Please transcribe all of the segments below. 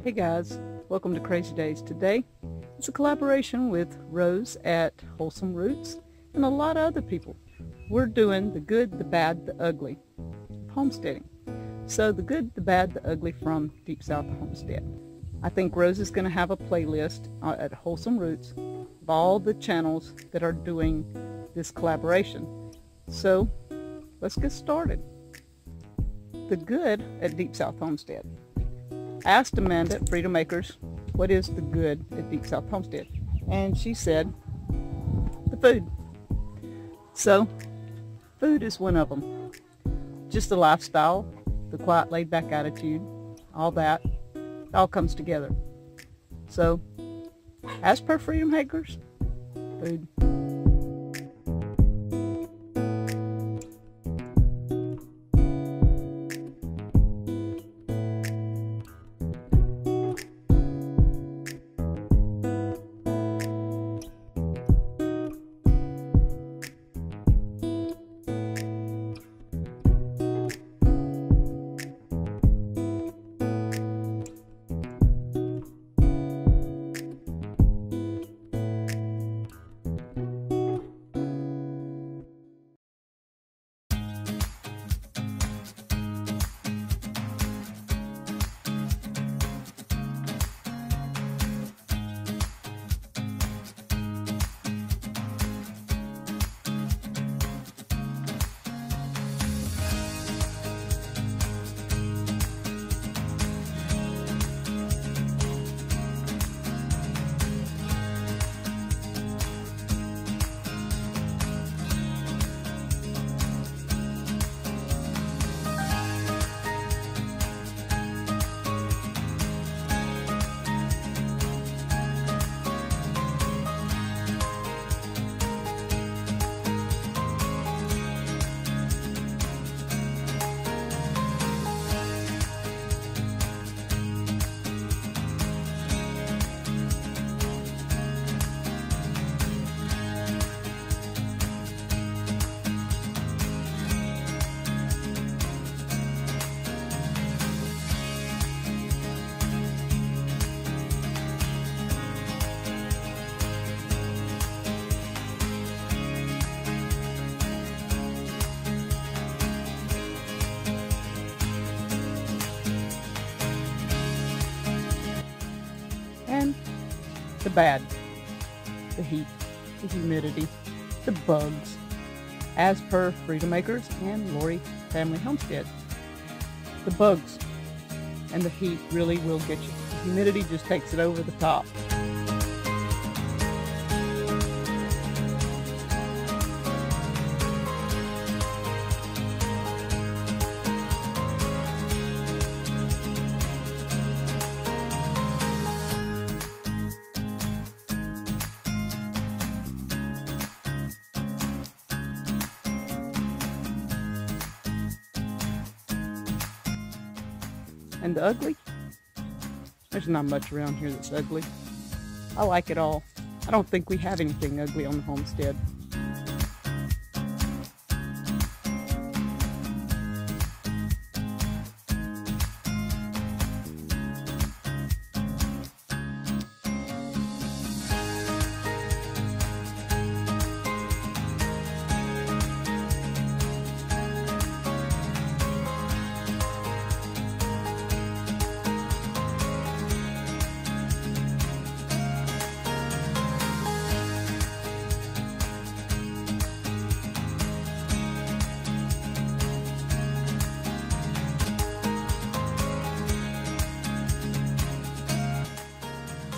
Hey guys, welcome to Crazy Days. Today it's a collaboration with Rose at Wholesome Roots and a lot of other people. We're doing the good, the bad, the ugly of homesteading. So the good, the bad, the ugly from Deep South Homestead. I think Rose is going to have a playlist at Wholesome Roots of all the channels that are doing this collaboration. So let's get started. The good at Deep South Homestead. I asked Amanda at Freedom Makers, what is the good at Deep South Homestead? And she said, the food. So, food is one of them. Just the lifestyle, the quiet, laid-back attitude, all that, it all comes together. So, as per Freedom Makers, food. The bad, the heat, the humidity, the bugs, as per Freedom Makers and Lourie Family Homestead. The bugs and the heat really will get you. The humidity just takes it over the top. And the ugly? There's not much around here that's ugly. I like it all. I don't think we have anything ugly on the homestead.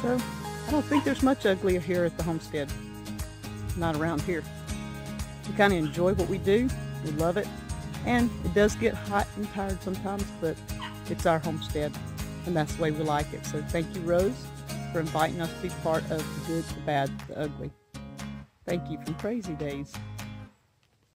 So, I don't think there's much uglier here at the homestead. Not around here. We kind of enjoy what we do. We love it. And it does get hot and tired sometimes, but it's our homestead. And that's the way we like it. So thank you, Rose, for inviting us to be part of the good, the bad, the ugly. Thank you from Crazy Days.